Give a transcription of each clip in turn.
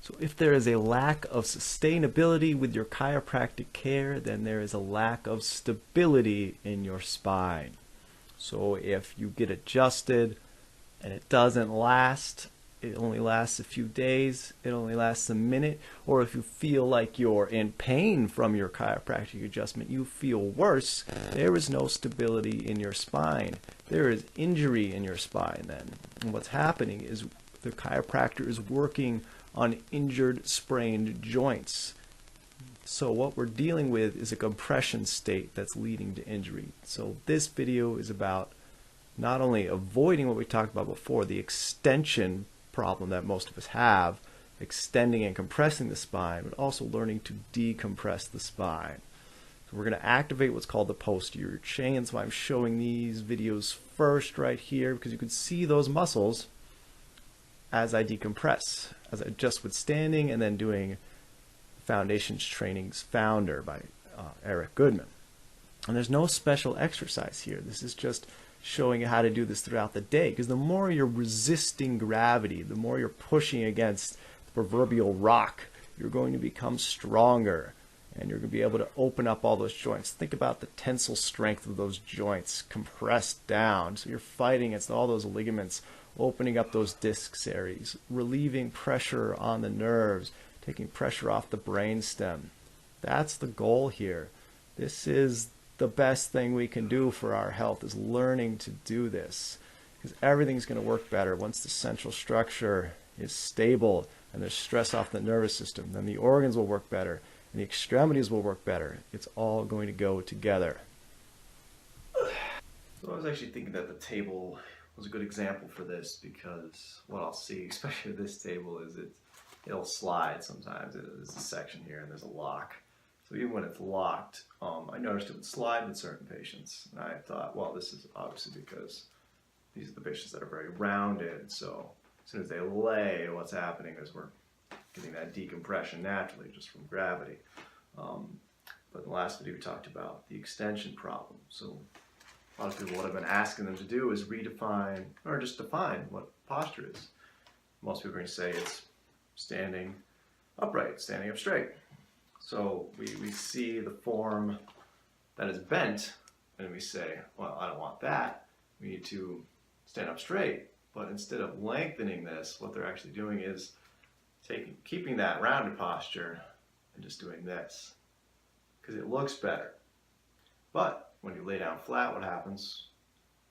So if there is a lack of sustainability with your chiropractic care, then there is a lack of stability in your spine. So if you get adjusted and it doesn't last, it only lasts a few days, it only lasts a minute, or if you feel like you're in pain from your chiropractic adjustment, you feel worse, there is no stability in your spine. There is injury in your spine then. And what's happening is the chiropractor is working on injured, sprained joints. So what we're dealing with is a compression state that's leading to injury. So this video is about not only avoiding what we talked about before, the extension problem that most of us have, extending and compressing the spine, but also learning to decompress the spine. So we're going to activate what's called the posterior chain. That's why I'm showing these videos first right here, because you can see those muscles as I decompress, as I adjust with standing and then doing Foundations Training's Founder by Eric Goodman. And there's no special exercise here. This is just showing you how to do this throughout the day, because the more you're resisting gravity, the more you're pushing against the proverbial rock, you're going to become stronger and you're going to be able to open up all those joints. Think about the tensile strength of those joints compressed down. So you're fighting against all those ligaments, opening up those disc series, relieving pressure on the nerves, taking pressure off the brainstem. That's the goal here. This is the best thing we can do for our health, is learning to do this, because everything's going to work better once the central structure is stable and there's stress off the nervous system. Then the organs will work better and the extremities will work better. It's all going to go together. So I was actually thinking that the table was a good example for this, because what I'll see, especially with this table, is it'll slide sometimes. There's a section here and there's a lock. So even when it's locked, I noticed it would slide with certain patients. And I thought, well, this is obviously because these are the patients that are very rounded. So as soon as they lay, what's happening is we're getting that decompression naturally just from gravity. But in the last video we talked about the extension problem. So a lot of people, what I've been asking them to do is redefine, or just define what posture is. Most people are going to say it's standing upright, standing up straight. So we see the form that is bent, and we say, well, I don't want that. We need to stand up straight. But instead of lengthening this, what they're actually doing is keeping that rounded posture and just doing this, because it looks better. But when you lay down flat, what happens?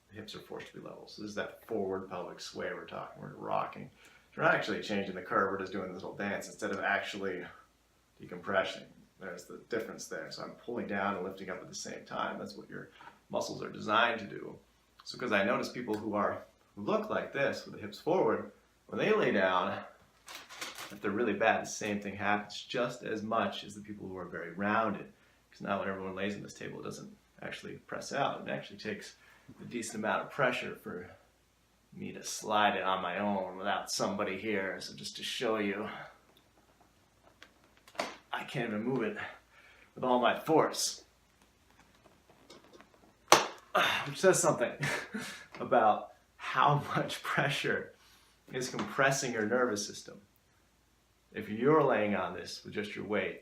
The hips are forced to be level. So this is that forward pelvic sway we're talking. We're rocking. We're not actually changing the curve. We're just doing this little dance instead of actually decompression. There's the difference there. So I'm pulling down and lifting up at the same time. That's what your muscles are designed to do. So because I notice people who look like this with the hips forward, when they lay down, if they're really bad, the same thing happens just as much as the people who are very rounded. Because now when everyone lays on this table, it doesn't actually press out. It actually takes a decent amount of pressure for me to slide it on my own without somebody here. So just to show you, I can't even move it with all my force. Which says something about how much pressure is compressing your nervous system. If you're laying on this with just your weight,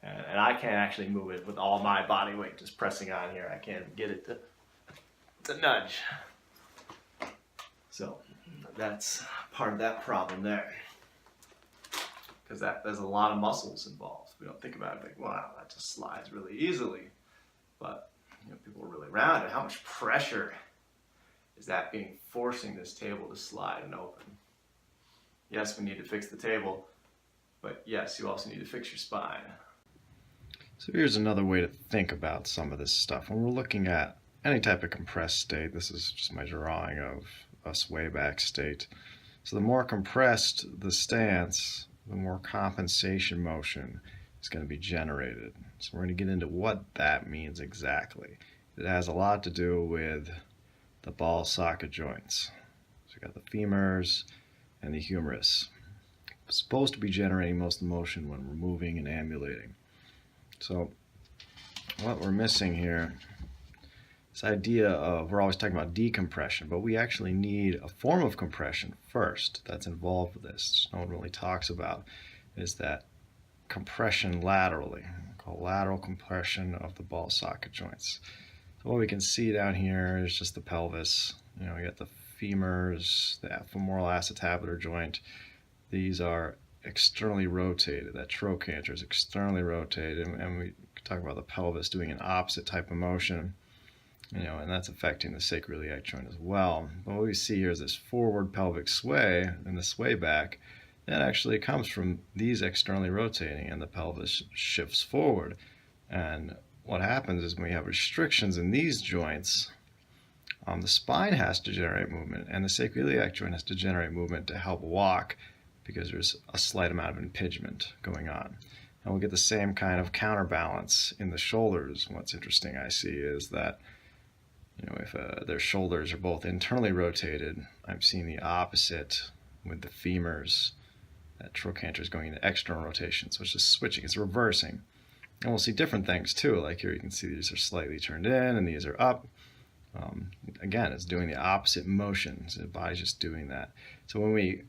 and I can't actually move it with all my body weight just pressing on here, I can't get it to nudge. So that's part of that problem there. Because there's a lot of muscles involved. We don't think about it like, wow, that just slides really easily. But people are really rounded. How much pressure is that forcing this table to slide and open? Yes, we need to fix the table, but yes, you also need to fix your spine. So here's another way to think about some of this stuff. When we're looking at any type of compressed state, this is just my drawing of a sway back state. So the more compressed the stance, the more compensation motion is going to be generated. So we're going to get into what that means exactly. It has a lot to do with the ball socket joints. So you got the femurs and the humerus. It's supposed to be generating most of the motion when we're moving and ambulating. So what we're missing here this idea of, we're always talking about decompression, but we actually need a form of compression first that's involved with this. No one really talks about is that compression laterally, called lateral compression of the ball socket joints. So what we can see down here is just the pelvis. You know, we got the femurs, the femoral acetabular joint. These are externally rotated. That trochanter is externally rotated, and we talk about the pelvis doing an opposite type of motion. You know, and that's affecting the sacroiliac joint as well. But what we see here is this forward pelvic sway and the sway back. That actually comes from these externally rotating, and the pelvis shifts forward. And what happens is when we have restrictions in these joints, the spine has to generate movement, and the sacroiliac joint has to generate movement to help walk because there's a slight amount of impingement going on. And we'll get the same kind of counterbalance in the shoulders. What's interesting I see is that, you know, if their shoulders are both internally rotated, I'm seeing the opposite with the femurs. That trochanter is going into external rotation, so it's just switching, it's reversing. And we'll see different things too, like here you can see these are slightly turned in and these are up. Again, it's doing the opposite motion, so the body's just doing that. So when we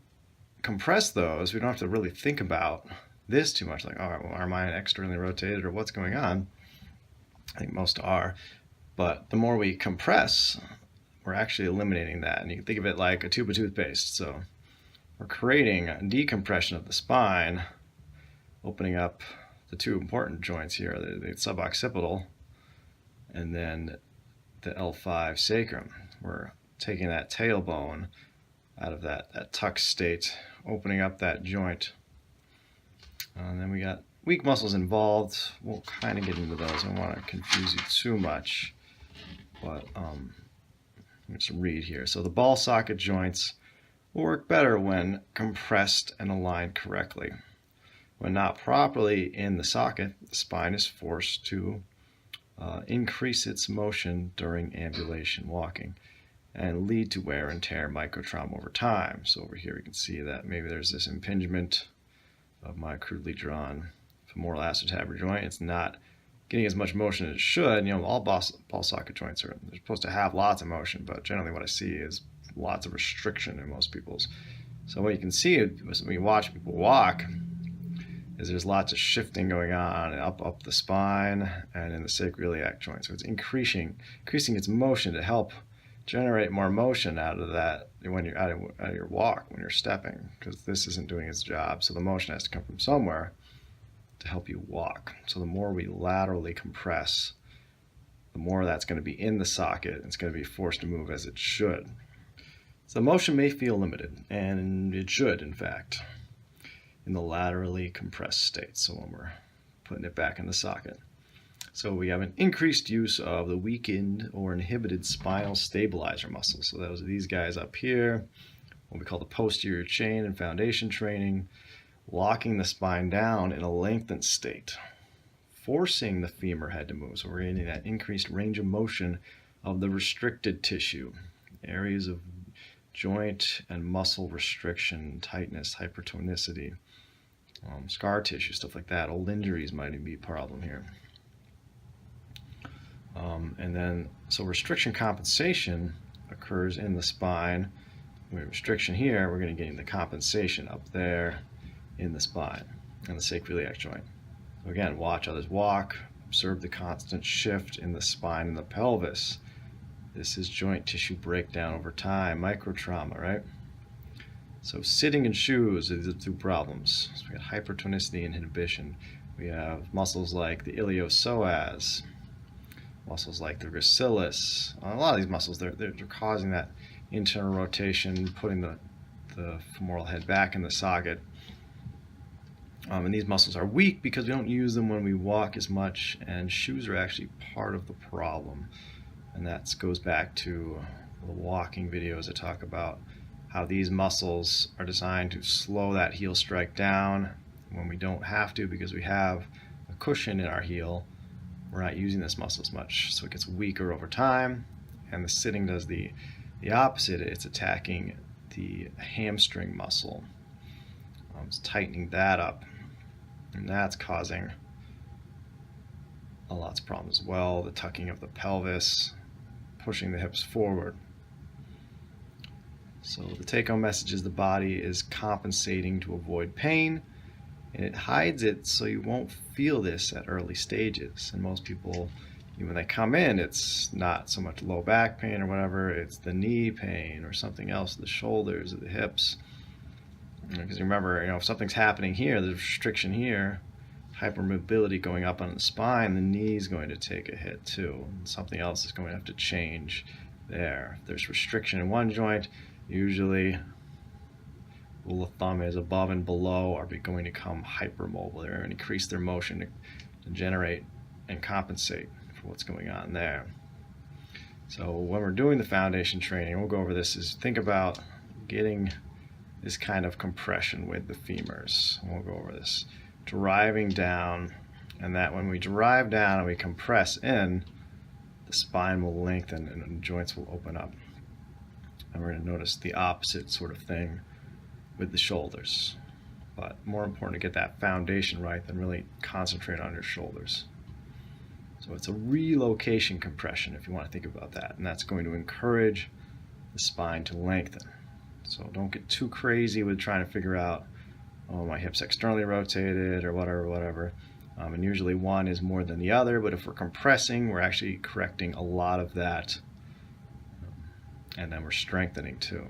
compress those, we don't have to really think about this too much, like, all right, well, am I externally rotated or what's going on? I think most are. But the more we compress, we're actually eliminating that. And you can think of it like a tube of toothpaste. So we're creating a decompression of the spine, opening up the two important joints here, the suboccipital and then the L5 sacrum. We're taking that tailbone out of that tuck state, opening up that joint. And then we got weak muscles involved. We'll kind of get into those. I don't want to confuse you too much. But let's read here. So the ball socket joints will work better when compressed and aligned correctly. When not properly in the socket, the spine is forced to increase its motion during ambulation walking and lead to wear and tear microtrauma over time. So over here we can see that maybe there's this impingement of my crudely drawn femoral acetabular joint. It's not getting as much motion as it should. You know, all ball socket joints they're supposed to have lots of motion, but generally what I see is lots of restriction in most people's. So what you can see when you watch people walk is there's lots of shifting going on up the spine and in the sacroiliac joint. So it's increasing its motion to help generate more motion out of that when you're out of your walk, when you're stepping, because this isn't doing its job. So the motion has to come from somewhere to help you walk. So the more we laterally compress, the more that's going to be in the socket. It's going to be forced to move as it should. So the motion may feel limited, and it should, in fact, in the laterally compressed state. So when we're putting it back in the socket. So we have an increased use of the weakened or inhibited spinal stabilizer muscles. So those are these guys up here, what we call the posterior chain in foundation training, locking the spine down in a lengthened state, forcing the femur head to move. So we're getting that increased range of motion of the restricted tissue, areas of joint and muscle restriction, tightness, hypertonicity, scar tissue, stuff like that. Old injuries might even be a problem here. And then, so restriction compensation occurs in the spine. With restriction here, we're going to get the compensation up there in the spine and the sacroiliac joint. So again, watch others walk, observe the constant shift in the spine and the pelvis. This is joint tissue breakdown over time, microtrauma, right? So sitting in shoes are the two problems. So we got hypertonicity and inhibition. We have muscles like the iliopsoas, muscles like the gracilis. A lot of these muscles, they're causing that internal rotation, putting the femoral head back in the socket. And these muscles are weak because we don't use them when we walk as much, and shoes are actually part of the problem. And that goes back to the walking videos that talk about how these muscles are designed to slow that heel strike down when we don't have to because we have a cushion in our heel. We're not using this muscle as much, so it gets weaker over time. And the sitting does the opposite. It's attacking the hamstring muscle. It's tightening that up, and that's causing lots of problems as well. The tucking of the pelvis, pushing the hips forward. So the take-home message is the body is compensating to avoid pain, and it hides it so you won't feel this at early stages. And most people, when they come in, it's not so much low back pain or whatever, it's the knee pain or something else, the shoulders or the hips. Because remember, if something's happening here, there's restriction here, hypermobility going up on the spine, the knee is going to take a hit too. And something else is going to have to change there. If there's restriction in one joint, usually rule of thumb is above and below are going to become hypermobile. They're going to increase their motion to generate and compensate for what's going on there. So when we're doing the foundation training, we'll go over this, is think about getting this kind of compression with the femurs. And we'll go over this. Driving down, and that when we drive down and we compress in, the spine will lengthen and the joints will open up. And we're going to notice the opposite sort of thing with the shoulders. But more important to get that foundation right than really concentrate on your shoulders. So it's a relocation compression, if you want to think about that. And that's going to encourage the spine to lengthen. So don't get too crazy with trying to figure out, oh, my hip's externally rotated or whatever. And usually one is more than the other, but if we're compressing, we're actually correcting a lot of that. And then we're strengthening too.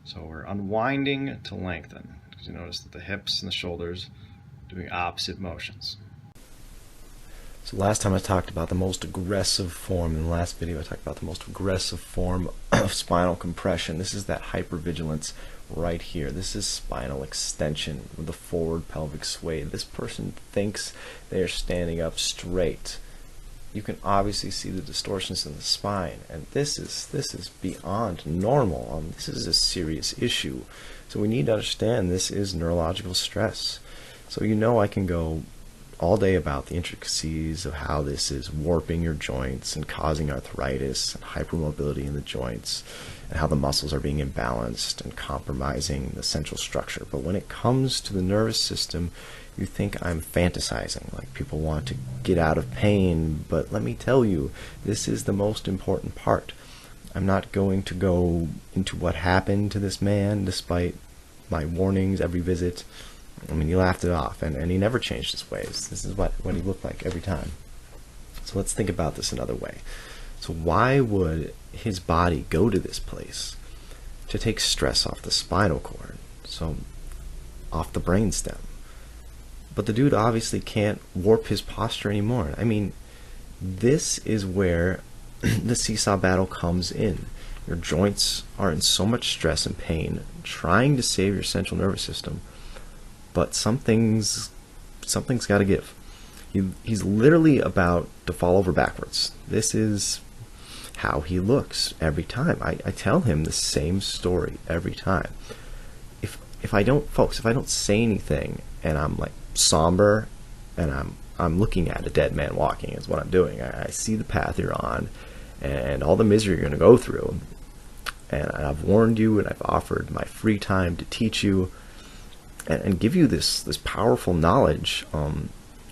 So we're unwinding to lengthen. Because you notice that the hips and the shoulders doing opposite motions. So last time I talked about the most aggressive form. In the last video I talked about the most aggressive form of spinal compression. This is that hypervigilance right here. This is spinal extension with the forward pelvic sway. This person thinks they're standing up straight. You can obviously see the distortions in the spine, and this is beyond normal. This is a serious issue. So we need to understand this is neurological stress. So I can go all day about the intricacies of how this is warping your joints and causing arthritis and hypermobility in the joints, and how the muscles are being imbalanced and compromising the central structure. But when it comes to the nervous system, you think I'm fantasizing, like people want to get out of pain, but let me tell you, this is the most important part. I'm not going to go into what happened to this man despite my warnings every visit. I mean, he laughed it off, and he never changed his ways. This is what he looked like every time. So let's think about this another way. So why would his body go to this place? To take stress off the spinal cord, so off the brainstem. But the dude obviously can't warp his posture anymore. I mean, this is where the seesaw battle comes in. Your joints are in so much stress and pain, trying to save your central nervous system, but something's got to give. He's literally about to fall over backwards. This is how he looks every time. I tell him the same story every time. If I don't say anything, and I'm like somber, and I'm looking at a dead man walking is what I'm doing. I see the path you're on, and all the misery you're going to go through, and I've warned you, and I've offered my free time to teach you, and give you this powerful knowledge,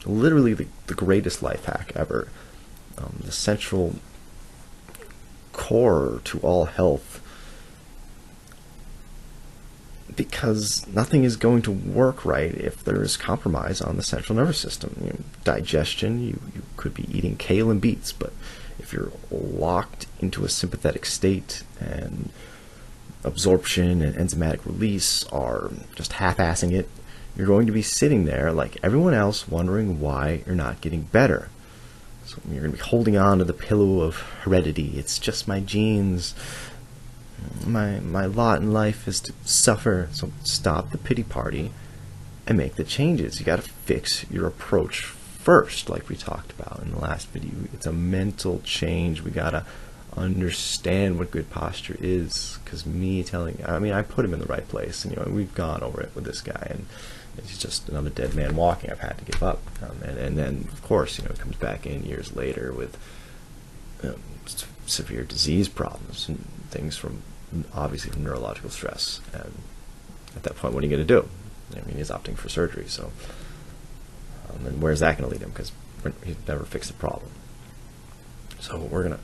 literally the greatest life hack ever, the central core to all health, because nothing is going to work right if there is compromise on the central nervous system. Digestion, you could be eating kale and beets, but if you're locked into a sympathetic state, and absorption and enzymatic release are just half-assing it, you're going to be sitting there like everyone else wondering why you're not getting better. So you're going to be holding on to the pillow of heredity. It's just my genes. My lot in life is to suffer. So stop the pity party and make the changes. You got to fix your approach first, like we talked about in the last video. It's a mental change. We got to understand what good posture is, because I put him in the right place, and we've gone over it with this guy, and he's just another dead man walking. I've had to give up, and then of course it comes back in years later with severe disease problems and things from obviously neurological stress. And at that point, what are you going to do? He's opting for surgery, so and where's that going to lead him? Because he's never fixed the problem. So we're going to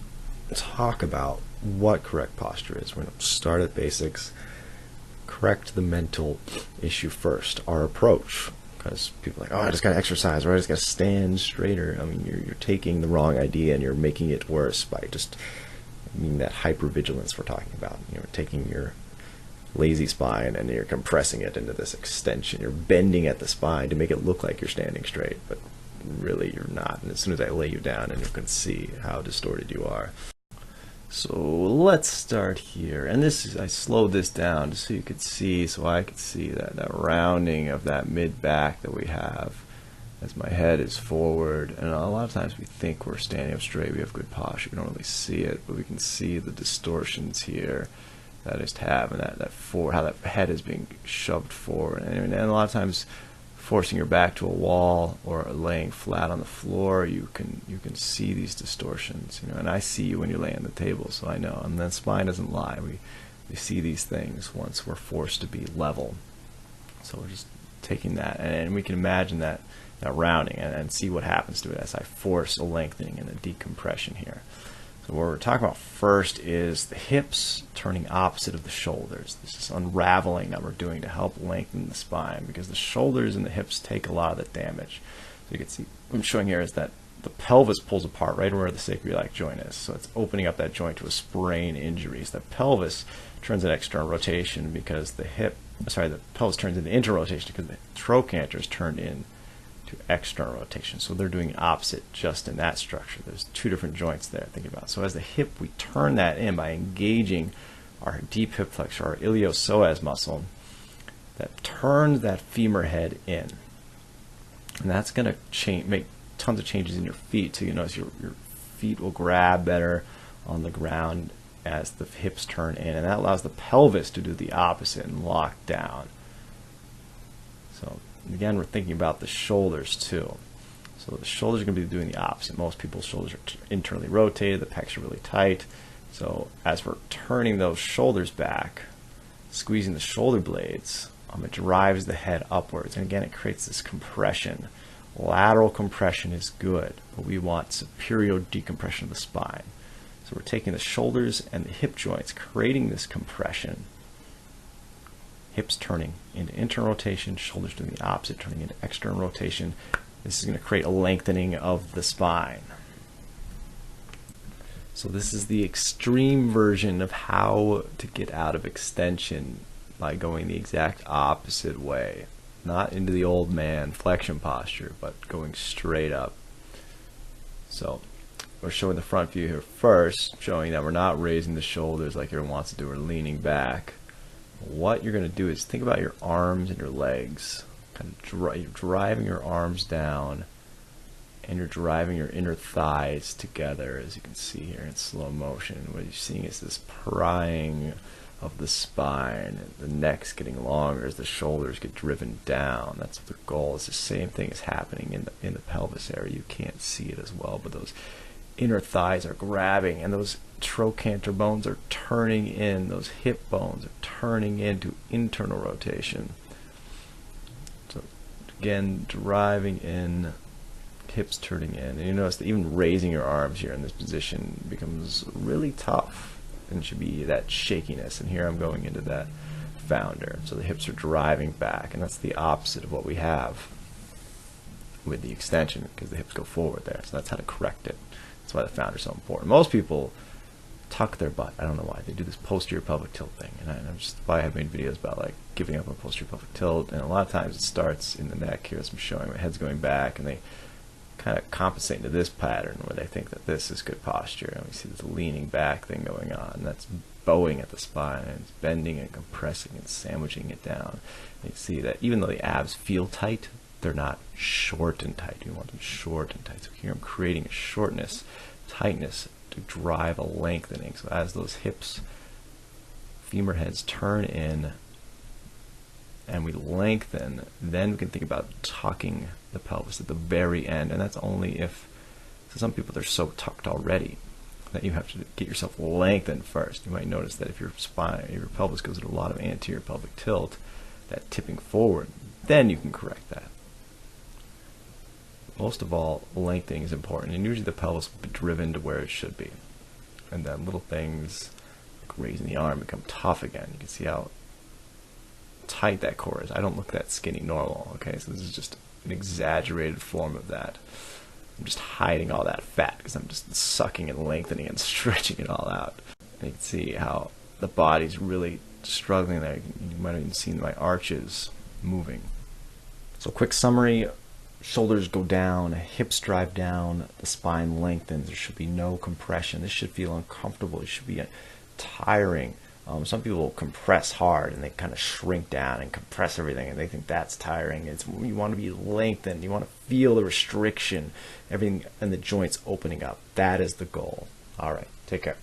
talk about what correct posture is. We're going to start at basics, correct the mental issue first, our approach. Because people are like, oh, I just got to exercise, or I just got to stand straighter. I mean, you're taking the wrong idea and you're making it worse by just, that hypervigilance we're talking about. You're taking your lazy spine and you're compressing it into this extension. You're bending at the spine to make it look like you're standing straight, but really you're not. And as soon as I lay you down, and you can see how distorted you are. So let's start here, and I slowed this down just so you could see, so I could see that rounding of that mid-back that we have as my head is forward. And a lot of times we think we're standing up straight, we have good posture, we don't really see it, but we can see the distortions here that I just have, and how that head is being shoved forward. And a lot of times forcing your back to a wall or laying flat on the floor, you can see these distortions, and I see you when you lay on the table, so I know. And then spine doesn't lie. We see these things once we're forced to be level. So we're just taking that, and we can imagine that rounding and see what happens to it as I force a lengthening and a decompression here. So what we're talking about first is the hips turning opposite of the shoulders. This is unraveling that we're doing to help lengthen the spine, because the shoulders and the hips take a lot of the damage. So you can see what I'm showing here is that the pelvis pulls apart right where the sacroiliac joint is. So it's opening up that joint to a sprain injury. So the pelvis turns in external rotation because the pelvis turns into internal rotation because the trochanter is turned in to external rotation. So they're doing opposite just in that structure. There's two different joints there thinking about. So as the hip, we turn that in by engaging our deep hip flexor, our iliopsoas muscle, that turns that femur head in. And that's going to make tons of changes in your feet. So you notice your feet will grab better on the ground as the hips turn in. And that allows the pelvis to do the opposite and lock down. So again, we're thinking about the shoulders too. So the shoulders are going to be doing the opposite. Most people's shoulders are internally rotated, the pecs are really tight. So as we're turning those shoulders back, squeezing the shoulder blades, it drives the head upwards. And again, it creates this compression. Lateral compression is good, but we want superior decompression of the spine. So we're taking the shoulders and the hip joints, creating this compression. Hips turning into internal rotation, shoulders doing the opposite, turning into external rotation. This is going to create a lengthening of the spine. So this is the extreme version of how to get out of extension by going the exact opposite way. Not into the old man flexion posture, but going straight up. So we're showing the front view here first, showing that we're not raising the shoulders like everyone wants to do. We're leaning back. What you're going to do is think about your arms and your legs. You're driving your arms down, and you're driving your inner thighs together, as you can see here in slow motion. What you're seeing is this prying of the spine, and the neck's getting longer as the shoulders get driven down. That's the goal. It's the same thing is happening in the pelvis area. You can't see it as well, but those inner thighs are grabbing, and those trochanter bones are turning in, those hip bones are turning into internal rotation. So again, driving in, hips turning in. And you notice that even raising your arms here in this position becomes really tough, and should be that shakiness. And here I'm going into that founder. So the hips are driving back, and that's the opposite of what we have with the extension, because the hips go forward there. So that's how to correct it. That's why the founder is so important. Most people tuck their butt. I don't know why. They do this posterior pelvic tilt thing. And I'm just why I've made videos about like giving up on posterior pelvic tilt. And a lot of times it starts in the neck here, as I'm showing. My head's going back, and they kind of compensate into this pattern where they think that this is good posture. And we see this leaning back thing going on. And that's bowing at the spine, and it's bending and compressing and sandwiching it down. And you see that even though the abs feel tight, they're not short and tight. You want them short and tight. So here I'm creating a shortness, tightness to drive a lengthening. So as those hips, femur heads turn in and we lengthen, then we can think about tucking the pelvis at the very end. And that's only if, so some people, they're so tucked already that you have to get yourself lengthened first. You might notice that if your spine, your pelvis goes into a lot of anterior pelvic tilt, that tipping forward, then you can correct that. Most of all, lengthening is important, and usually the pelvis will be driven to where it should be. And then little things like raising the arm become tough again. You can see how tight that core is. I don't look that skinny normal, okay? So this is just an exaggerated form of that. I'm just hiding all that fat because I'm just sucking and lengthening and stretching it all out. And you can see how the body's really struggling there. You might have even seen my arches moving. So quick summary, shoulders go down, hips drive down, the spine lengthens. There should be no compression. This should feel uncomfortable. It should be tiring. Some people compress hard and they kind of shrink down and compress everything and they think that's tiring. You want to be lengthened. You want to feel the restriction, everything and the joints opening up. That is the goal. All right, take care.